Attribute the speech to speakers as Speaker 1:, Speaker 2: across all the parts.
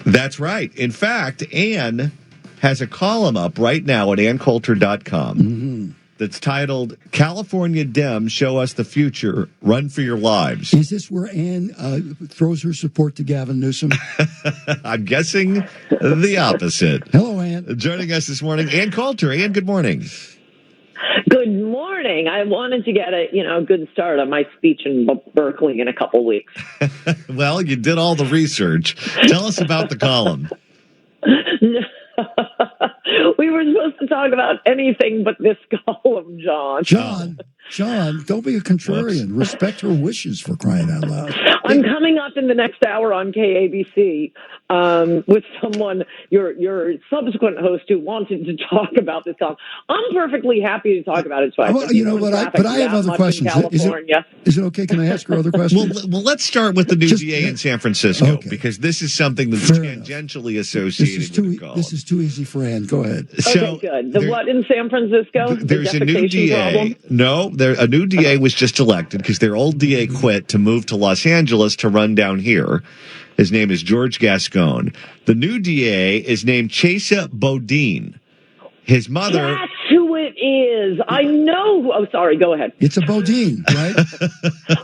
Speaker 1: That's right. In fact, Ann has a column up right now at AnnCoulter.com that's titled, California Dems Show Us the Future, Run for Your Lives.
Speaker 2: Is this where Ann throws her support to Gavin Newsom?
Speaker 1: I'm guessing the opposite.
Speaker 2: Hello, Ann.
Speaker 1: Joining us this morning, Ann Coulter. Ann, good morning.
Speaker 3: Good morning. I wanted to get a good start on my speech in Berkeley in a couple weeks.
Speaker 1: Well, you did all the research. Tell us about the column.
Speaker 3: We were supposed to talk about anything but this column, John.
Speaker 2: John, don't be a contrarian. Whoops. Respect her wishes, for crying out loud.
Speaker 3: I'm coming up in the next hour on KABC with someone, your subsequent host, who wanted to talk about this column. I'm perfectly happy to talk about it. So
Speaker 2: well, you know what? But I have other questions. Is it okay? Can I ask her other questions?
Speaker 1: Well, let's start with the new DA in San Francisco, because this is something that's tangentially associated with the column.
Speaker 2: This is too easy for Ann. Go ahead.
Speaker 3: Okay, good. What in San Francisco?
Speaker 1: There's a new DA. Problem? No, a new DA was just elected because their old DA quit to move to Los Angeles to run down here. His name is George Gascon. The new DA is named Chesa Boudin. His mother...
Speaker 3: That's who it is. I know. Oh, sorry. Go ahead.
Speaker 2: It's a Boudin, right?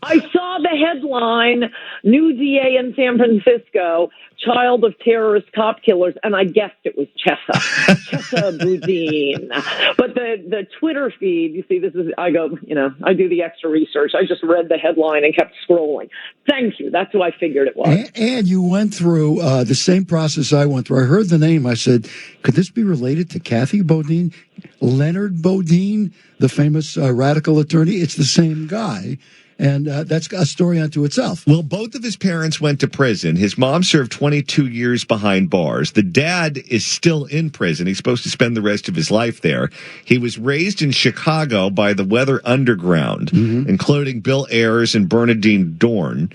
Speaker 3: I saw the headline, new DA in San Francisco, child of terrorist cop killers, and I guessed it was Chesa Boudin. But the Twitter feed, you see, I do the extra research. I just read the headline and kept scrolling. Thank you. That's who I figured it was.
Speaker 2: And you went through the same process I went through. I heard the name. I said, could this be related to Kathy Boudin? Leonard Boudin, the famous radical attorney? It's the same guy. And that's a story unto itself.
Speaker 1: Well, both of his parents went to prison. His mom served 22 years behind bars. The dad is still in prison. He's supposed to spend the rest of his life there. He was raised in Chicago by the Weather Underground, including Bill Ayers and Bernadine Dorn,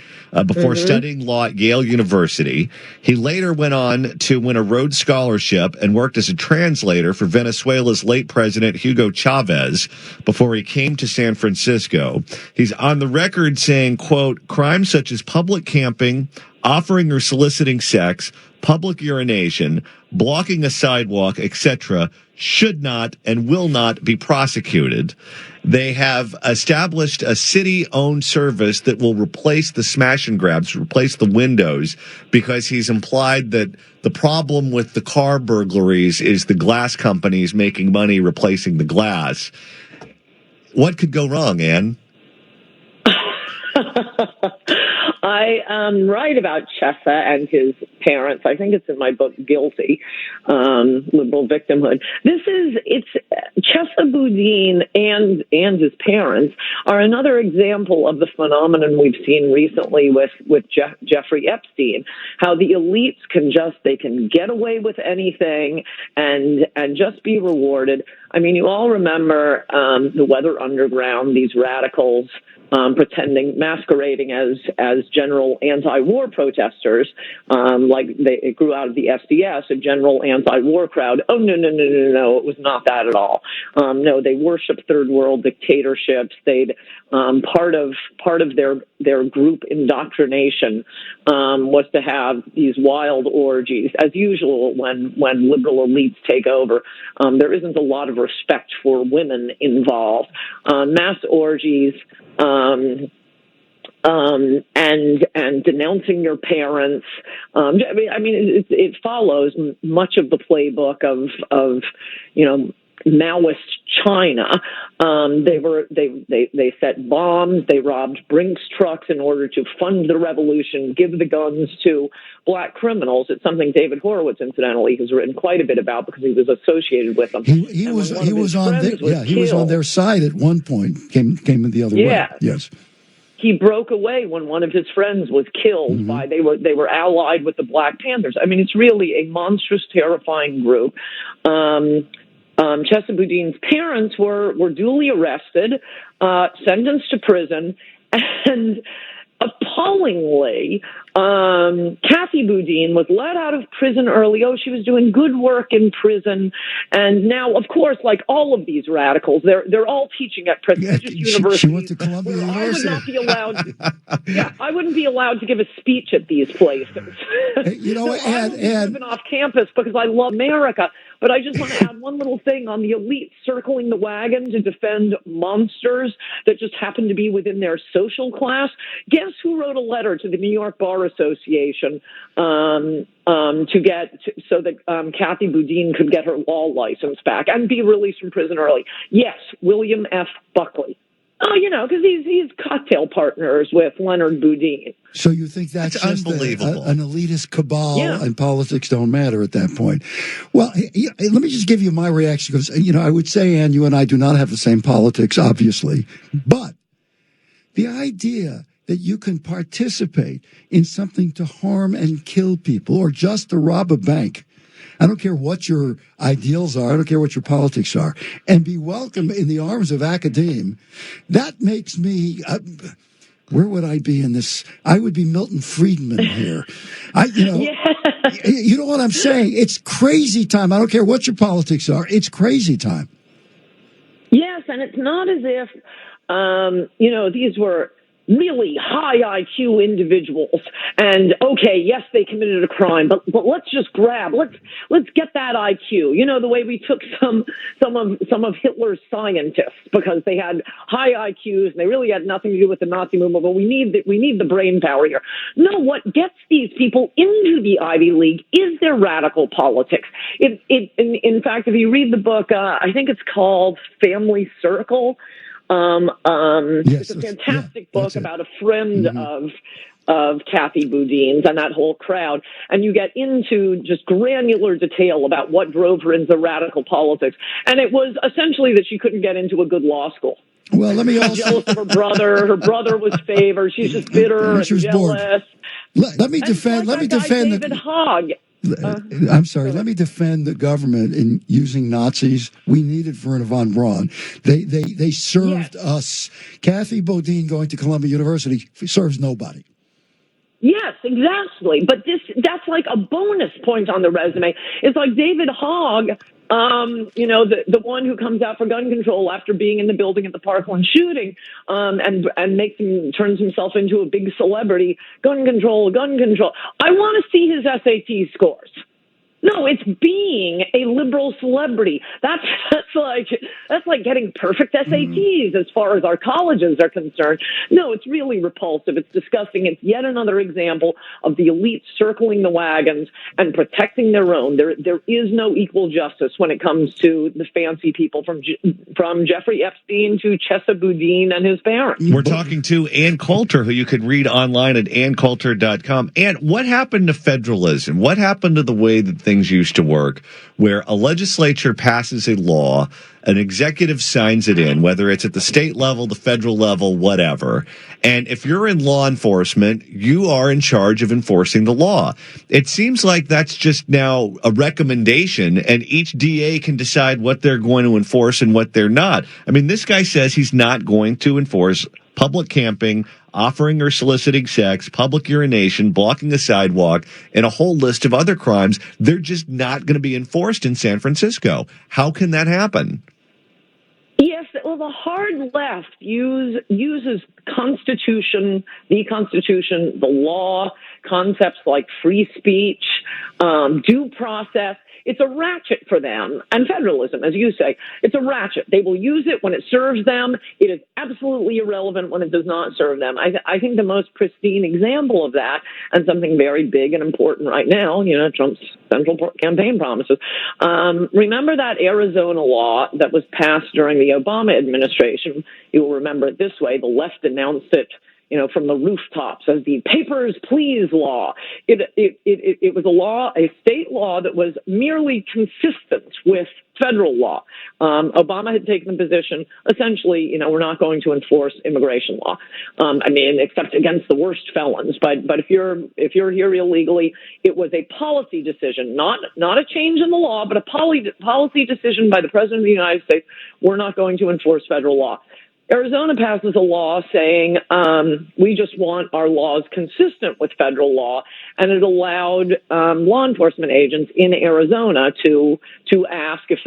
Speaker 1: before studying law at Yale University. He later went on to win a Rhodes Scholarship and worked as a translator for Venezuela's late president, Hugo Chavez, before he came to San Francisco. He's on the record saying, quote, crimes such as public camping, offering or soliciting sex, public urination, blocking a sidewalk, etc., should not and will not be prosecuted. They have established a city-owned service that will replace the smash and grabs, replace the windows, because he's implied that the problem with the car burglaries is the glass companies making money replacing the glass. What could go wrong, Ann?
Speaker 3: I write about Chesa and his parents. I think it's in my book, Guilty, Liberal Victimhood. It's Chesa Boudin and his parents are another example of the phenomenon we've seen recently with Jeffrey Epstein, how the elites can get away with anything and just be rewarded. I mean, you all remember the Weather Underground, these radicals masquerading as general anti-war protesters, like it grew out of the SDS, a general anti-war crowd. Oh, no, it was not that at all. No, they worshiped third world dictatorships. They'd part of their group indoctrination was to have these wild orgies. As usual, when liberal elites take over, there isn't a lot of respect for women involved. Mass orgies, and denouncing your parents. It follows much of the playbook of Maoist China. They set bombs. They robbed Brinks trucks in order to fund the revolution, give the guns to black criminals. It's something David Horowitz, incidentally, has written quite a bit about because he was associated with them.
Speaker 2: He was on their side at one point. Came in the other way. Yes.
Speaker 3: He broke away when one of his friends was killed by they were allied with the Black Panthers. I mean, it's really a monstrous, terrifying group. Chesa Boudin's parents were duly arrested, sentenced to prison, and appallingly, Kathy Boudin was let out of prison early. Oh, she was doing good work in prison. And now, of course, like all of these radicals, they're all teaching at prestigious universities.
Speaker 2: She went to Columbia University.
Speaker 3: I would not be allowed. I wouldn't be allowed to give a speech at these places.
Speaker 2: You know,
Speaker 3: so and living off campus because I love America. But I just want to add one little thing on the elite circling the wagon to defend monsters that just happen to be within their social class. Guess who wrote a letter to the New York Bar Association so that Kathy Boudin could get her law license back and be released from prison early? Yes, William F. Buckley. Oh, because he's cocktail partners with Leonard Boudin.
Speaker 2: So you think that's just
Speaker 1: unbelievable.
Speaker 2: An elitist cabal, and politics don't matter at that point? Well, let me just give you my reaction, because, I would say, Ann, you and I do not have the same politics, obviously. But the idea that you can participate in something to harm and kill people or just to rob a bank, I don't care what your ideals are. I don't care what your politics are. And be welcome in the arms of academe. That makes me, where would I be in this? I would be Milton Friedman here. You know what I'm saying? It's crazy time. I don't care what your politics are. It's crazy time.
Speaker 3: Yes, and it's not as if, these were really high IQ individuals. And okay, yes, they committed a crime, but let's just let's get that IQ. The way we took some of Hitler's scientists because they had high IQs and they really had nothing to do with the Nazi movement. But we need the brain power here. No, what gets these people into the Ivy League is their radical politics. In fact, if you read the book, I think it's called Family Circle.
Speaker 2: Yes,
Speaker 3: it's a fantastic book about a friend of Kathy Boudin's and that whole crowd. And you get into just granular detail about what drove her into radical politics. And it was essentially that she couldn't get into a good law school.
Speaker 2: Well, let me also...
Speaker 3: jealous of her brother. Her brother was favored. She's just bitter and jealous.
Speaker 2: Let me defend
Speaker 3: David Hogg.
Speaker 2: I'm sorry. Let me defend the government in using Nazis. We needed Werner von Braun. They served us. Kathy Boudin going to Columbia University serves nobody.
Speaker 3: Yes, exactly. But that's like a bonus point on the resume. It's like David Hogg, the one who comes out for gun control after being in the building at the Parkland shooting, and turns himself into a big celebrity. Gun control. I want to see his SAT scores. No, it's being a liberal celebrity. That's like getting perfect SATs as far as our colleges are concerned. No, it's really repulsive. It's disgusting. It's yet another example of the elite circling the wagons and protecting their own. There is no equal justice when it comes to the fancy people from Jeffrey Epstein to Chesa Boudin and his parents.
Speaker 1: We're talking to Ann Coulter, who you can read online at anncoulter.com. And what happened to federalism? What happened to the way that things used to work, where a legislature passes a law, an executive signs it in, whether it's at the state level, the federal level, whatever. And if you're in law enforcement, you are in charge of enforcing the law. It seems like that's just now a recommendation, and each DA can decide what they're going to enforce and what they're not. I mean, this guy says he's not going to enforce public camping, offering or soliciting sex, public urination, blocking a sidewalk, and a whole list of other crimes. They're just not going to be enforced in San Francisco. How can that happen?
Speaker 3: Yes, well, the hard left uses the Constitution, the law, concepts like free speech, due process. It's a ratchet for them. And federalism, as you say, it's a ratchet. They will use it when it serves them. It is absolutely irrelevant when it does not serve them. I think the most pristine example of that, and something very big and important right now, Trump's central campaign promises. Remember that Arizona law that was passed during the Obama administration? You will remember it this way. The left announced it from the rooftops as the Papers, Please law. It was a state law that was merely consistent with federal law. Obama had taken the position, essentially, we're not going to enforce immigration law. Except against the worst felons. But if you're here illegally, it was a policy decision, not a change in the law, but a policy decision by the President of the United States. We're not going to enforce federal law. Arizona passes a law saying we just want our laws consistent with federal law, and it allowed law enforcement agents in Arizona to ask if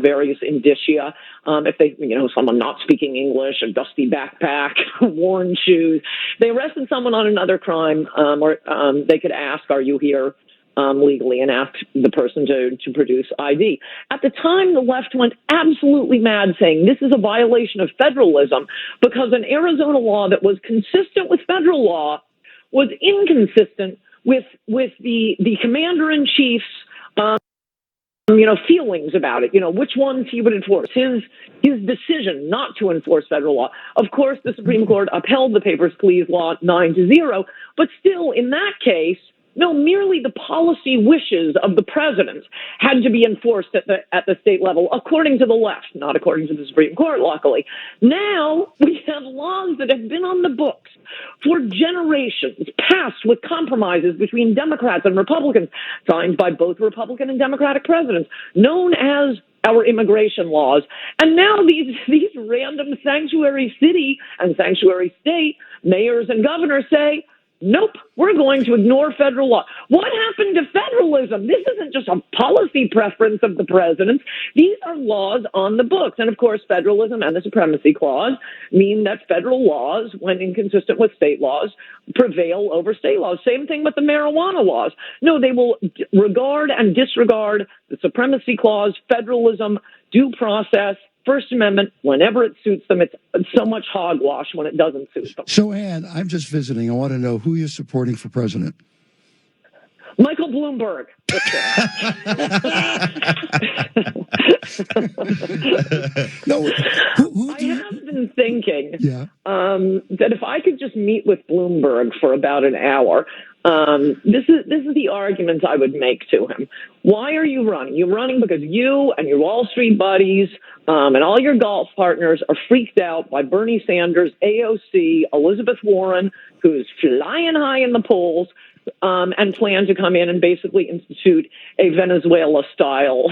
Speaker 3: various indicia, if they someone not speaking English, a dusty backpack, worn shoes. They arrested someone on another crime, or they could ask, "Are you here legally?" and ask the person to produce ID. At the time, the left went absolutely mad, saying this is a violation of federalism because an Arizona law that was consistent with federal law was inconsistent with the commander-in-chief's feelings about it, which ones he would enforce, his decision not to enforce federal law. Of course, the Supreme Court upheld the Papers, Please law 9-0, but still, in that case, no, merely the policy wishes of the president had to be enforced at the state level, according to the left, not according to the Supreme Court, luckily. Now we have laws that have been on the books for generations, passed with compromises between Democrats and Republicans, signed by both Republican and Democratic presidents, known as our immigration laws. And now these random sanctuary city and sanctuary state mayors and governors say, nope, we're going to ignore federal law. What happened to federalism? This isn't just a policy preference of the president. These are laws on the books. And of course, federalism and the Supremacy Clause mean that federal laws, when inconsistent with state laws, prevail over state laws. Same thing with the marijuana laws. No, they will regard and disregard the Supremacy Clause, federalism, due process, First Amendment, whenever it suits them. It's so much hogwash when it doesn't suit them.
Speaker 2: So, Ann, I'm just visiting. I want to know who you're supporting for president.
Speaker 3: Michael Bloomberg.
Speaker 2: No,
Speaker 3: I have been thinking that if I could just meet with Bloomberg for about an hour, this is the argument I would make to him. Why are you running? You're running because you and your Wall Street buddies and all your golf partners are freaked out by Bernie Sanders, AOC, Elizabeth Warren, who's flying high in the polls, and plan to come in and basically institute a Venezuela-style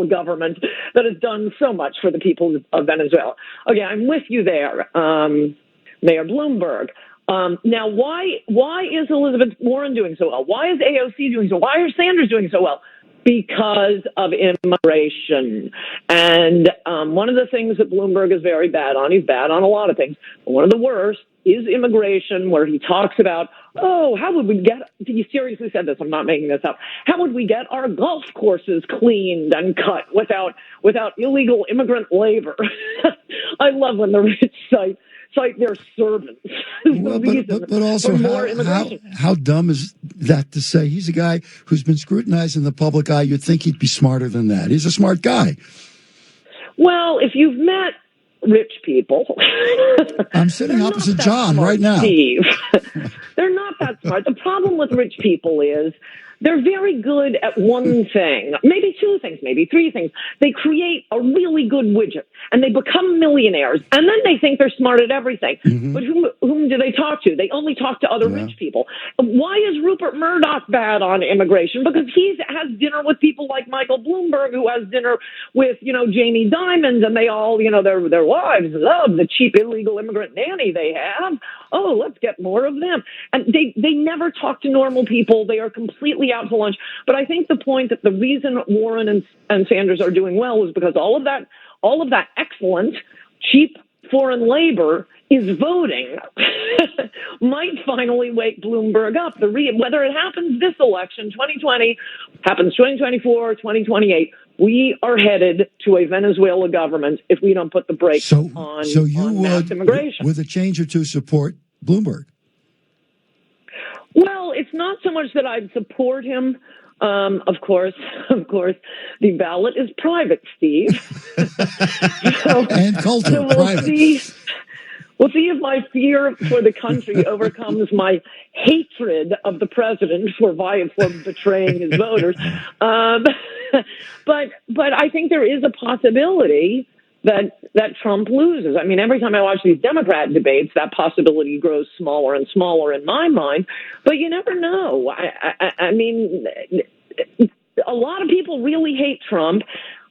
Speaker 3: government that has done so much for the people of Venezuela. Okay, I'm with you there, Mayor Bloomberg. Now, why is Elizabeth Warren doing so well? Why is AOC doing so well? Why are Sanders doing so well? Because of immigration. And one of the things that Bloomberg is very bad on, he's bad on a lot of things, but one of the worst is immigration, where he talks about, how would we get, he seriously said this, I'm not making this up, how would we get our golf courses cleaned and cut without illegal immigrant labor? I love when the rich cite their servants.
Speaker 2: Well, but also, how dumb is that to say? He's a guy who's been scrutinized in the public eye. You'd think he'd be smarter than that. He's a smart guy.
Speaker 3: Well, if you've met rich people,
Speaker 2: I'm sitting opposite John right now.
Speaker 3: Steve. They're not that smart. The problem with rich people is they're very good at one thing, maybe two things, maybe three things. They create a really good widget and they become millionaires, and then they think they're smart at everything. Mm-hmm. But whom do they talk to? They only talk to other rich people. Why is Rupert Murdoch bad on immigration? Because he has dinner with people like Michael Bloomberg, who has dinner with, Jamie Dimon, and they all, their wives love the cheap illegal immigrant nanny they have. Oh, let's get more of them. And they never talk to normal people. They are completely out to lunch. But I think the point that the reason Warren and Sanders are doing well is because all of that excellent, cheap foreign labor is voting might finally wake Bloomberg up. Whether it happens this election, 2020, happens 2024, 2028, we are headed to a Venezuela government if we don't put the brakes on mass immigration.
Speaker 2: With a change or two, support Bloomberg?
Speaker 3: Well, it's not so much that I'd support him. Of course, the ballot is private, Steve.
Speaker 2: And Coulter,
Speaker 3: so
Speaker 2: private.
Speaker 3: We'll see if my fear for the country overcomes my hatred of the president for betraying his voters. But I think there is a possibility that Trump loses. I mean, every time I watch these Democrat debates, that possibility grows smaller and smaller in my mind. But you never know. I mean, a lot of people really hate Trump.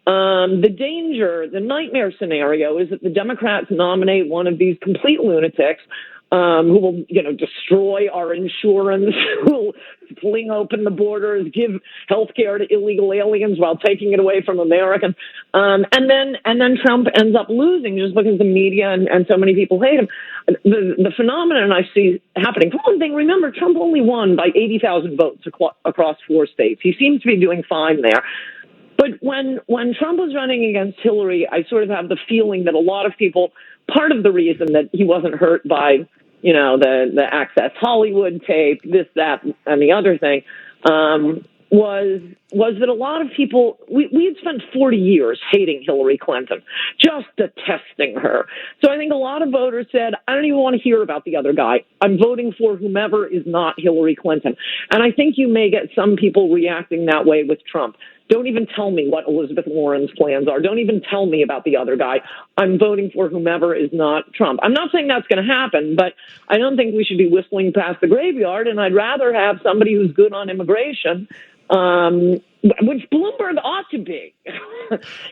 Speaker 3: The danger, the nightmare scenario is that the Democrats nominate one of these complete lunatics who will, destroy our insurance, who will fling open the borders, give health care to illegal aliens while taking it away from Americans. And then Trump ends up losing just because the media and so many people hate him. The phenomenon I see happening, for one thing, remember, Trump only won by 80,000 votes across 4 states. He seems to be doing fine there. But when Trump was running against Hillary, I sort of have the feeling that a lot of people, part of the reason that he wasn't hurt by, the Access Hollywood tape, this, that, and the other thing, was that a lot of people, we had spent 40 years hating Hillary Clinton, just detesting her. So I think a lot of voters said, I don't even want to hear about the other guy. I'm voting for whomever is not Hillary Clinton. And I think you may get some people reacting that way with Trump. Don't even tell me what Elizabeth Warren's plans are. Don't even tell me about the other guy. I'm voting for whomever is not Trump. I'm not saying that's going to happen, but I don't think we should be whistling past the graveyard, and I'd rather have somebody who's good on immigration, which Bloomberg ought to be.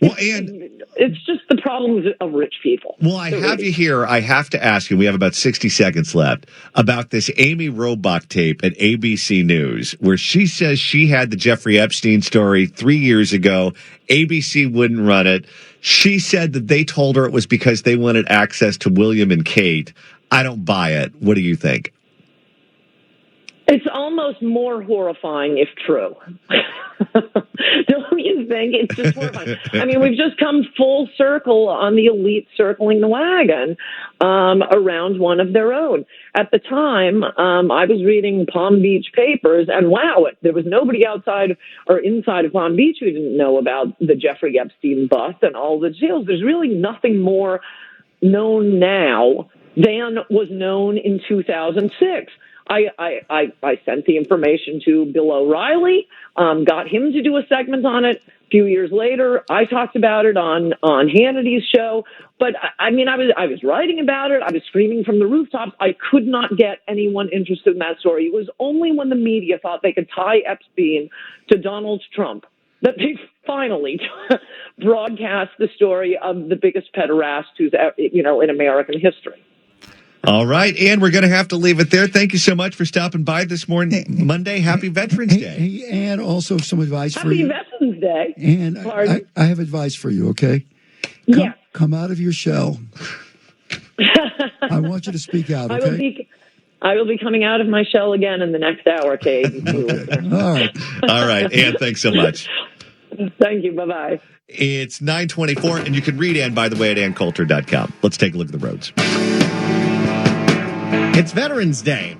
Speaker 1: Well, and
Speaker 3: it's just the problems of rich people.
Speaker 1: Well, I have you here. I have to ask you, we have about 60 seconds left, about this Amy Robach tape at ABC News, where she says she had the Jeffrey Epstein story 3 years ago. ABC wouldn't run it. She said that they told her it was because they wanted access to William and Kate. I don't buy it. What do you think?
Speaker 3: It's almost more horrifying if true. Don't you think? It's just horrifying. I mean, we've just come full circle on the elite circling the wagon around one of their own. At the time, I was reading Palm Beach papers, and wow, there was nobody outside or inside of Palm Beach who didn't know about the Jeffrey Epstein bust and all the details. There's really nothing more known now than was known in 2006. I sent the information to Bill O'Reilly, got him to do a segment on it. A few years later, I talked about it on Hannity's show. But I mean, I was writing about it. I was screaming from the rooftops. I could not get anyone interested in that story. It was only when the media thought they could tie Epstein to Donald Trump that they finally broadcast the story of the biggest pederast who's, in American history.
Speaker 1: All right, and we're going to have to leave it there. Thank you so much for stopping by this morning, Monday. Happy Veterans Day.
Speaker 2: And also some advice for you.
Speaker 3: Happy Veterans Day.
Speaker 2: And I have advice for you, okay? Come out of your shell. I want you to speak out, okay?
Speaker 3: I will be coming out of my shell again in the next hour, Kate.
Speaker 2: Okay. All right.
Speaker 1: Ann, thanks so much.
Speaker 3: Thank you. Bye-bye.
Speaker 1: It's 9:24, and you can read Ann, by the way, at AnnCoulter.com. Let's take a look at the roads.
Speaker 4: It's Veterans Day.